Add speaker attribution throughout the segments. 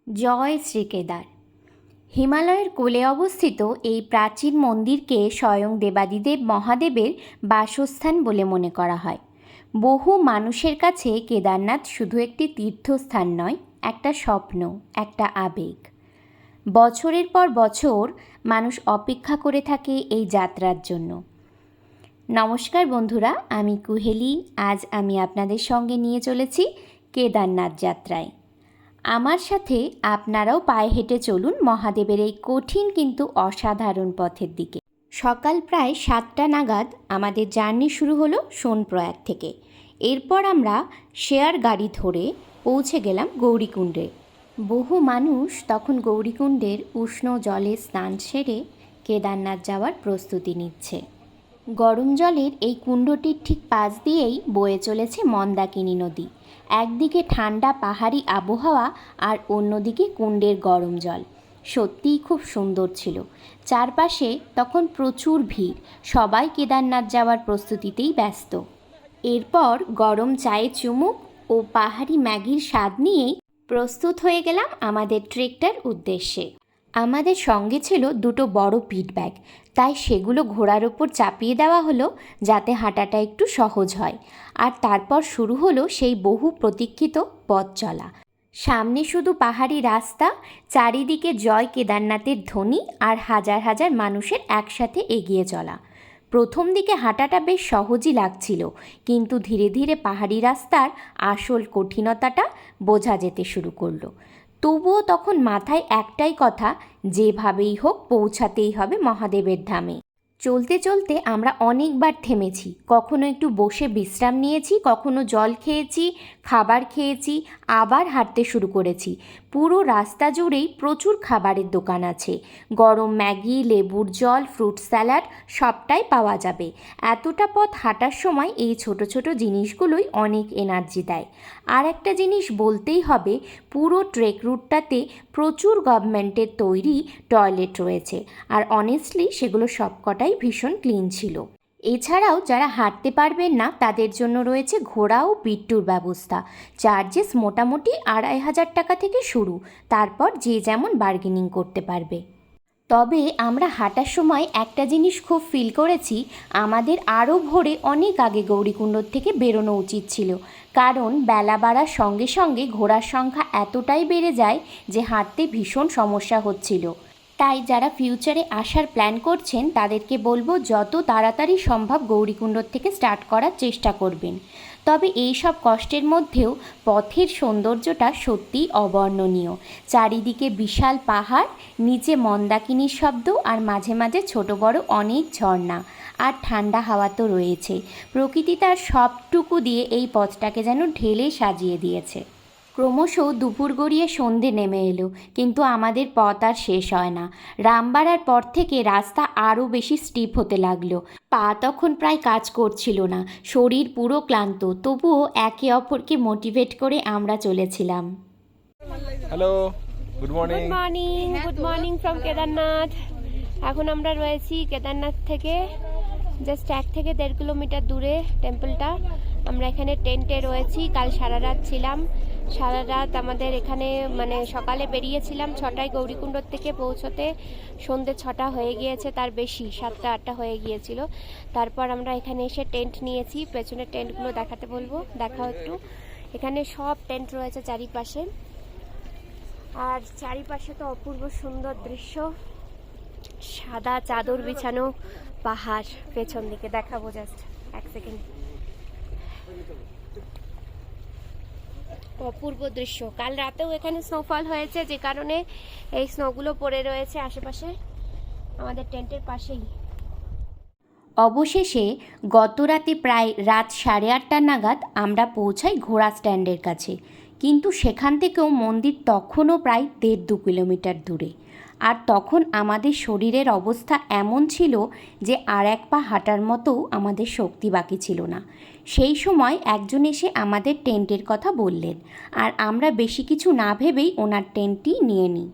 Speaker 1: জয় শ্রী কেদার। হিমালয়ের কোলে অবস্থিত এই প্রাচীন মন্দিরকে স্বয়ং দেবাদিদেব মহাদেবের বাসস্থান বলে মনে করা হয়। বহু মানুষের কাছে কেদারনাথ শুধু একটি তীর্থস্থান নয়, একটা স্বপ্ন, একটা আবেগ। বছরের পর বছর মানুষ অপেক্ষা করে থাকে এই যাত্রার জন্য। নমস্কার বন্ধুরা, আমি কুহেলি। আজ আমি আপনাদের সঙ্গে নিয়ে চলেছি কেদারনাথ যাত্রায়। আমার সাথে আপনারাও পায়ে হেঁটে চলুন মহাদেবের এই কঠিন কিন্তু অসাধারণ পথের দিকে। সকাল প্রায় 7টা নাগাদ আমাদের জার্নি শুরু হলো সোনপ্রয়াগ থেকে। এরপর আমরা শেয়ার গাড়ি ধরে পৌঁছে গেলাম গৌরীকুণ্ডে। বহু মানুষ তখন গৌরীকুণ্ডের উষ্ণ জলে স্নান সেরে কেদারনাথ যাওয়ার প্রস্তুতি নিচ্ছে। গরম জলের এই কুণ্ডটির ঠিক পাশ দিয়েই বয়ে চলেছে মন্দাকিনী নদী। একদিকে ঠান্ডা পাহাড়ি আবহাওয়া আর অন্যদিকে কুণ্ডের গরম জল। সত্যিই খুব সুন্দর ছিল। চারপাশে তখন প্রচুর ভিড়, সবাই কেদারনাথ যাওয়ার প্রস্তুতিতেই ব্যস্ত। এরপর গরম চায়ে চুমুক ও পাহাড়ি ম্যাগির স্বাদ নিয়েই প্রস্তুত হয়ে গেলাম আমাদের ট্রেকটার উদ্দেশ্যে। আমাদের সঙ্গে ছিল দুটো বড় পিট ব্যাগ, তাই সেগুলো ঘোড়ার ওপর চাপিয়ে দেওয়া হলো যাতে হাঁটাটা একটু সহজ হয়। আর তারপর শুরু হলো সেই বহু প্রতীক্ষিত পথ চলা। সামনে শুধু পাহাড়ি রাস্তা, চারিদিকে জয় কেদারনাথের ধ্বনি আর হাজার হাজার মানুষের একসাথে এগিয়ে চলা। প্রথম দিকে হাঁটাটা বেশ সহজই লাগছিল, কিন্তু ধীরে ধীরে পাহাড়ি রাস্তার আসল কঠিনতাটা বোঝা যেতে শুরু করলো। তবুও তখন মাথায় একটাই কথা, যেভাবেই হোক পৌঁছাতেই হবে মহাদেবের ধামে। চলতে চলতে আমরা অনেকবার থেমেছি, কখনো একটু বসে বিশ্রাম নিয়েছি, কখনো জল খেয়েছি, খাবার খেয়েছি, আবার হাঁটতে শুরু করেছি। পুরো রাস্তা জুড়েই প্রচুর খাবারের দোকান আছে। গরম ম্যাগি, লেবুর জল, ফ্রুট স্যালাড সবটাই পাওয়া যাবে। এতটা পথ হাঁটার সময় এই ছোট ছোট জিনিসগুলোই অনেক এনার্জি দেয়। আর একটা জিনিস বলতেই হবে, পুরো ট্রেক রুটটাতে প্রচুর গভর্নমেন্টের তৈরি টয়লেট রয়েছে, আর অনেস্টলি সেগুলো সবকটাই ভীষণ ক্লিন ছিল। এছাড়াও যারা হাঁটতে পারবেন না তাদের জন্য রয়েছে ঘোড়া ও পিট্টুর ব্যবস্থা। চার্জেস মোটামুটি 2500 টাকা থেকে শুরু, তারপর যে যেমন বার্গেনিং করতে পারবে। তবে আমরা হাঁটার সময় একটা জিনিস খুব ফিল করেছি, আমাদের আরও ভোরে অনেক আগে গৌরীকুণ্ড থেকে বেরোনো উচিত ছিল, কারণ বেলা বাড়ার সঙ্গে সঙ্গে ঘোড়ার সংখ্যা এতটাই বেড়ে যায় যে হাঁটতে ভীষণ সমস্যা হচ্ছিল। তাই যারা ফিউচারে আসার প্ল্যান করছেন তাদেরকে বলবো যত তাড়াতাড়ি সম্ভব গৌরীকুণ্ড থেকে স্টার্ট করার চেষ্টা করবেন। তবে এই সব কষ্টের মধ্যেও পথের সৌন্দর্যটা সত্যিই অবর্ণনীয়। চারিদিকে বিশাল পাহাড়, নিচে মন্দাকিনীর শব্দ, আর মাঝে মাঝে ছোট বড় অনেক ঝর্ণা, আর ঠান্ডা হাওয়া তো রয়েছে। প্রকৃতি তার সবটুকু দিয়ে এই পথটাকে যেন ঢেলে সাজিয়ে দিয়েছে। ক্রমশ দুপুর গড়িয়ে সন্ধে নেমে এলো, কিন্তু আমাদের পথ আর শেষ হয় না। রামবাড়ার পর থেকে রাস্তা আরও বেশি স্টিপ হতে লাগলো। পা তখন প্রায় কাজ করছিল না, শরীর পুরো ক্লান্ত, তবুও একে অপরকে মোটিভেট করে আমরা চলেছিলাম।
Speaker 2: Hello, good morning.
Speaker 3: Good morning from Kedarnath. এখন আমরা রয়েছি কেদারনাথ থেকে জাস্ট 1 থেকে 1.5 কিলোমিটার দূরে টেম্পলটা। আমরা এখানে টেন্টে রয়েছি, কাল সারা রাত ছিলাম। সারা রাত আমাদের এখানে সকালে বেরিয়েছিলাম 6টায় গৌরীকুণ্ড থেকে, পৌঁছতে সন্ধ্যে 6টা হয়ে গিয়েছে, তার বেশি 7টা 8টা হয়ে গিয়েছিল। তারপর আমরা এখানে এসে টেন্ট নিয়েছি। পেছনের টেন্টগুলো দেখাতে বলবো, দেখাও একটু। এখানে সব টেন্ট রয়েছে চারিপাশে, আর চারিপাশে তো অপূর্ব সুন্দর দৃশ্য। সাদা চাদর বিছানো পাহাড়, পেছন দিকে দেখাবো, জাস্ট 1 সেকেন্ড। অপূর্ব দৃশ্য। কাল রাতেও এখানে স্নোফল হয়েছে, যে কারণে এই স্নোগুলো পড়ে রয়েছে আশেপাশে আমাদের টেন্টের পাশেই।
Speaker 1: অবশেষে গত রাতে প্রায় রাত 8:30 নাগাদ আমরা পৌঁছাই ঘোড়া স্ট্যান্ডের কাছে, কিন্তু সেখান থেকেও মন্দির তখনও প্রায় 1.5-2 কিলোমিটার দূরে। আর তখন আমাদের শরীরের অবস্থা এমন ছিল যে আর এক পা হাঁটার মতো আমাদের শক্তি বাকি ছিল না। সেই সময় একজন এসে আমাদের টেন্টের কথা বললেন, আর আমরা বেশি কিছু না ভেবেই ওনার টেন্টটি নিয়ে নিই।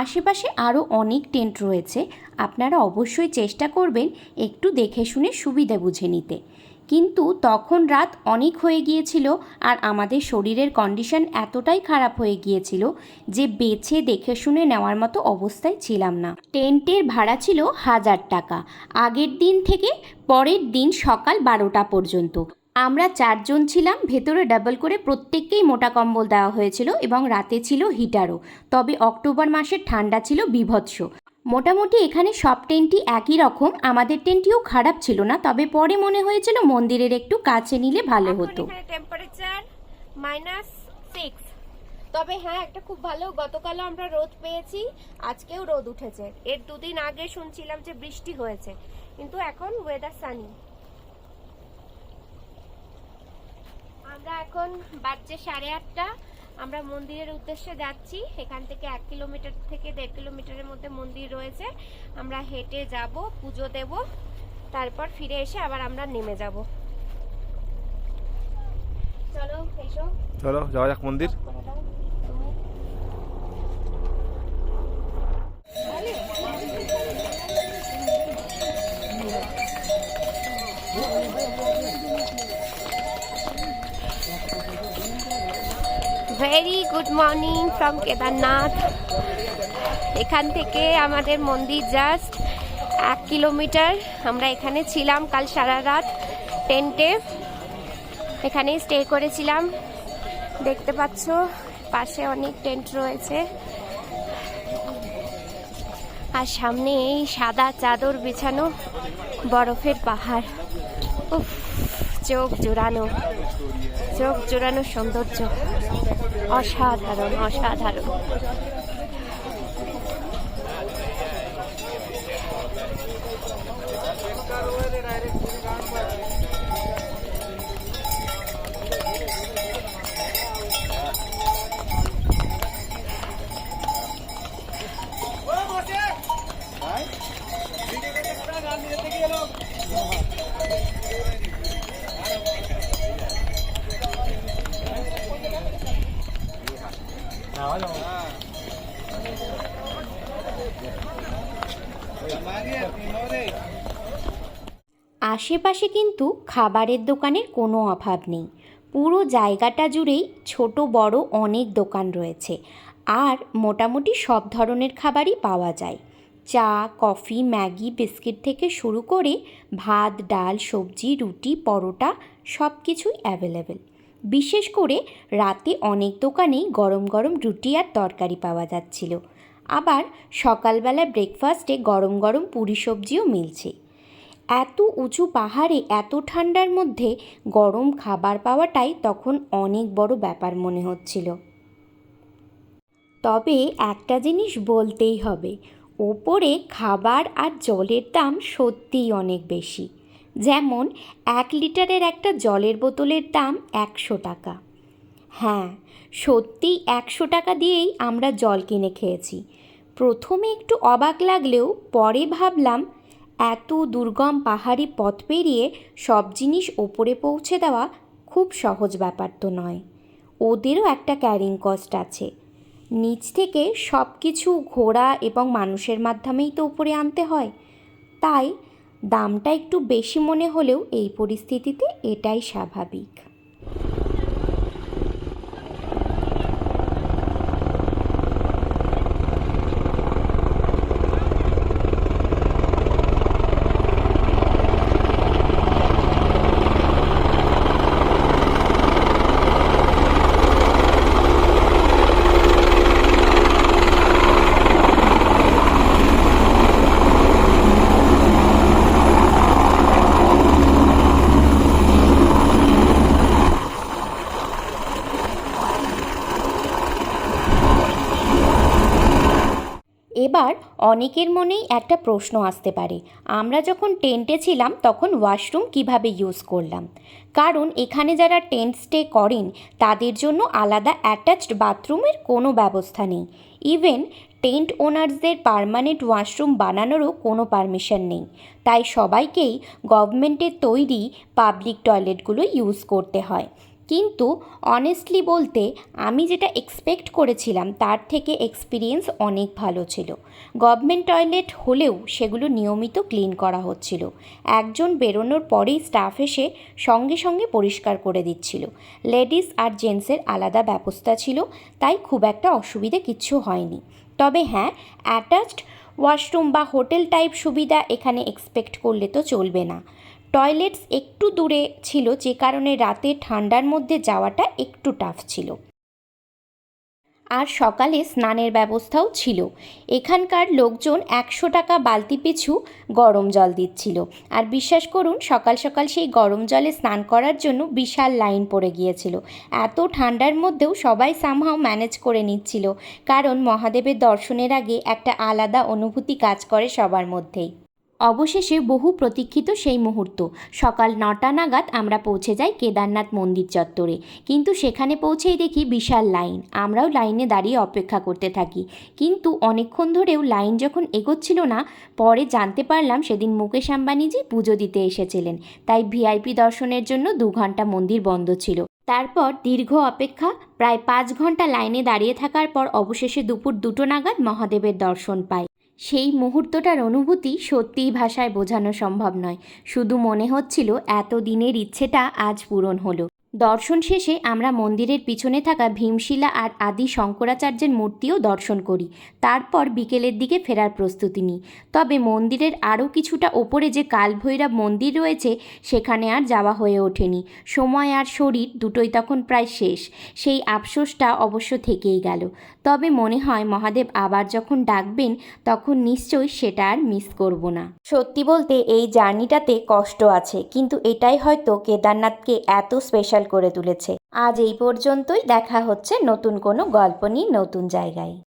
Speaker 1: আশেপাশে আরও অনেক টেন্ট রয়েছে, আপনারা অবশ্যই চেষ্টা করবেন একটু দেখে শুনে সুবিধে বুঝে নিতে। কিন্তু তখন রাত অনেক হয়ে গিয়েছিল আর আমাদের শরীরের কন্ডিশন এতটাই খারাপ হয়ে গিয়েছিল যে বেছে দেখে শুনে নেওয়ার মতো অবস্থায় ছিলাম না। টেন্টের ভাড়া ছিল 1000 টাকা, আগের দিন থেকে পরের দিন সকাল 12টা পর্যন্ত। আমরা 4 জন ছিলাম, ভেতরে ডাবল করে প্রত্যেককেই মোটা কম্বল দেওয়া হয়েছিল এবং রাতে ছিল হিটারও। তবে অক্টোবর মাসের ঠান্ডা ছিল বীভৎস। মোটামুটি এখানে সব টেন্টই একই রকম, আমাদের টেন্টটিও খারাপ ছিল না, তবে পরে মনে হয়েছিল মন্দিরের একটু কাছে নিলে ভালো হতো।
Speaker 3: টেম্পারেচার -6। তবে হ্যাঁ, একটা খুব ভালো, গতকালও আমরা রোদ পেয়েছি, আজকেও রোদ উঠেছে। এর দুদিন আগে শুনছিলাম যে বৃষ্টি হয়েছে, কিন্তু এখন ওয়েদার সানি। আমরা এখন বাজছে 8:30, আমরা মন্দিরের উদ্দেশ্যে যাচ্ছি। এখান থেকে 1 কিলোমিটার থেকে 1.5 কিলোমিটারের মধ্যে মন্দির রয়েছে। আমরা হেঁটে যাব, পুজো দেব, তারপর ফিরে এসে আবার আমরা নেমে যাব। চলো এসো,
Speaker 2: চলো যাওয়া যাক মন্দির।
Speaker 3: Very good morning from Kedarnath. এখান থেকে আমাদের মন্দির জাস্ট 1 কিলোমিটার। আমরা এখানে ছিলাম কাল সারা রাত টেন্টে, এখানেই স্টে করেছিলাম। দেখতে পাচ্ছ পাশে অনেক টেন্ট রয়েছে, আর সামনে এই সাদা চাদর বিছানো বরফের পাহাড়। উফ, চোখ জোড়ানো সৌন্দর্য, অসাধারণ অসাধারণ।
Speaker 1: আশেপাশে কিন্তু খাবারের দোকানের কোনো অভাব নেই। পুরো জায়গাটা জুড়েই ছোট বড় অনেক দোকান রয়েছে, আর মোটামুটি সব ধরনের খাবারই পাওয়া যায়। চা, কফি, ম্যাগি, বিস্কিট থেকে শুরু করে ভাত, ডাল, সবজি, রুটি, পরোটা সব কিছুই অ্যাভেলেবেল। বিশেষ করে রাতে অনেক দোকানেই গরম গরম রুটি আর তরকারি পাওয়া যাচ্ছিল। আবার সকালবেলা ব্রেকফাস্টে গরম গরম পুরি সবজিও মিলছে। এত উঁচু পাহাড়ে এত ঠান্ডার মধ্যে গরম খাবার পাওয়াটাই তখন অনেক বড় ব্যাপার মনে হচ্ছিল। তবে একটা জিনিস বলতেই হবে, ওপরে খাবার আর জলের দাম সত্যিই অনেক বেশি। যেমন 1 লিটারের একটা জলের বোতলের দাম 100 টাকা। হ্যাঁ, সত্যিই 100 টাকা দিয়েই আমরা জল কিনে খেয়েছি। প্রথমে একটু অবাক লাগলেও পরে ভাবলাম এত দুর্গম পাহাড়ি পথ পেরিয়ে সব জিনিস ওপরে পৌঁছে দেওয়া খুব সহজ ব্যাপার তো নয়। ওদেরও একটা ক্যারিং কস্ট আছে। নিচ থেকে সব কিছু ঘোড়া এবং মানুষের মাধ্যমেই তো উপরে আনতে হয়, তাই দামটা একটু বেশি মনে হলেও এই পরিস্থিতিতে এটাই স্বাভাবিক। এবার অনেকের মনেই একটা প্রশ্ন আসতে পারে, আমরা যখন টেন্টে ছিলাম তখন ওয়াশরুম কিভাবে ইউজ করলাম? কারণ এখানে যারা টেন্ট স্টে করেন তাদের জন্য আলাদা অ্যাটাচড বাথরুমের কোনো ব্যবস্থা নেই। ইভেন টেন্ট ওনার্সদের পার্মানেন্ট ওয়াশরুম বানানোরও কোনো পারমিশন নেই। তাই সবাইকেই গভর্নমেন্টের তৈরি পাবলিক টয়লেটগুলো ইউজ করতে হয়। কিন্তু অনেস্টলি বলতে আমি যেটা এক্সপেক্ট করেছিলাম তার থেকে এক্সপিরিয়েন্স অনেক ভালো ছিল। গভর্নমেন্ট টয়লেট হলেও সেগুলো নিয়মিত ক্লিন করা হচ্ছিল। একজন বেরোনোর পরেই স্টাফ এসে সঙ্গে সঙ্গে পরিষ্কার করে দিচ্ছিল। লেডিস আর জেন্টসের আলাদা ব্যবস্থা ছিল, তাই খুব একটা অসুবিধে কিচ্ছু হয়নি। তবে হ্যাঁ, অ্যাটাচড ওয়াশরুম বা হোটেল টাইপ সুবিধা এখানে এক্সপেক্ট করলে তো চলবে না। টয়লেটস একটু দূরে ছিল, যে কারণে রাতে ঠান্ডার মধ্যে যাওয়াটা একটু টাফ ছিল। আর সকালে স্নানের ব্যবস্থাও ছিল। এখানকার লোকজন 100 টাকা বালতি পিছু গরম জল দিচ্ছিল। আর বিশ্বাস করুন, সকাল সকাল সেই গরম জলে স্নান করার জন্য বিশাল লাইন পড়ে গিয়েছিল। এত ঠান্ডার মধ্যেও সবাই সামহাও ম্যানেজ করে নিচ্ছিল, কারণ মহাদেবের দর্শনের আগে একটা আলাদা অনুভূতি কাজ করে সবার মধ্যেই। অবশেষে বহু প্রতীক্ষিত সেই মুহূর্ত, সকাল 9টা নাগাদ আমরা পৌঁছে যাই কেদারনাথ মন্দির চত্বরে। কিন্তু সেখানে পৌঁছেই দেখি বিশাল লাইন। আমরাও লাইনে দাঁড়িয়ে অপেক্ষা করতে থাকি, কিন্তু অনেকক্ষণ ধরেও লাইন যখন এগোচ্ছিল না, পরে জানতে পারলাম সেদিন মুকেশ আম্বানিজি পুজো দিতে এসেছিলেন, তাই ভিআইপি দর্শনের জন্য 2 ঘন্টা মন্দির বন্ধ ছিল। তারপর দীর্ঘ অপেক্ষা, প্রায় 5 ঘন্টা লাইনে দাঁড়িয়ে থাকার পর অবশেষে দুপুর 2টো নাগাদ মহাদেবের দর্শন পাই। সেই মুহূর্তটার অনুভূতি সত্যিই ভাষায় বোঝানো সম্ভব নয়। শুধু মনে হচ্ছিল এত দিনের ইচ্ছেটা আজ পূরণ হলো। দর্শন শেষে আমরা মন্দিরের পিছনে থাকা ভীমশিলা আর আদি শঙ্করাচার্যের মূর্তিও দর্শন করি। তারপর বিকেলের দিকে ফেরার প্রস্তুতি নিই। তবে মন্দিরের আরও কিছুটা ওপরে যে কালভৈরব মন্দির রয়েছে, সেখানে আর যাওয়া হয়ে ওঠেনি। সময় আর শরীর দুটোই তখন প্রায় শেষ। সেই আফসোসটা অবশ্য থেকেই গেল। তবে মনে হয় মহাদেব আবার যখন ডাকবেন, তখন নিশ্চয়ই সেটা আর মিস করব না। সত্যি বলতে এই জার্নিটাতে কষ্ট আছে, কিন্তু এটাই হয়তো কেদারনাথকে এত স্পেশাল করে তুলেছে। আজ এই পর্যন্তই। দেখা হচ্ছে নতুন কোনো গল্প নিয়ে নতুন জায়গায়।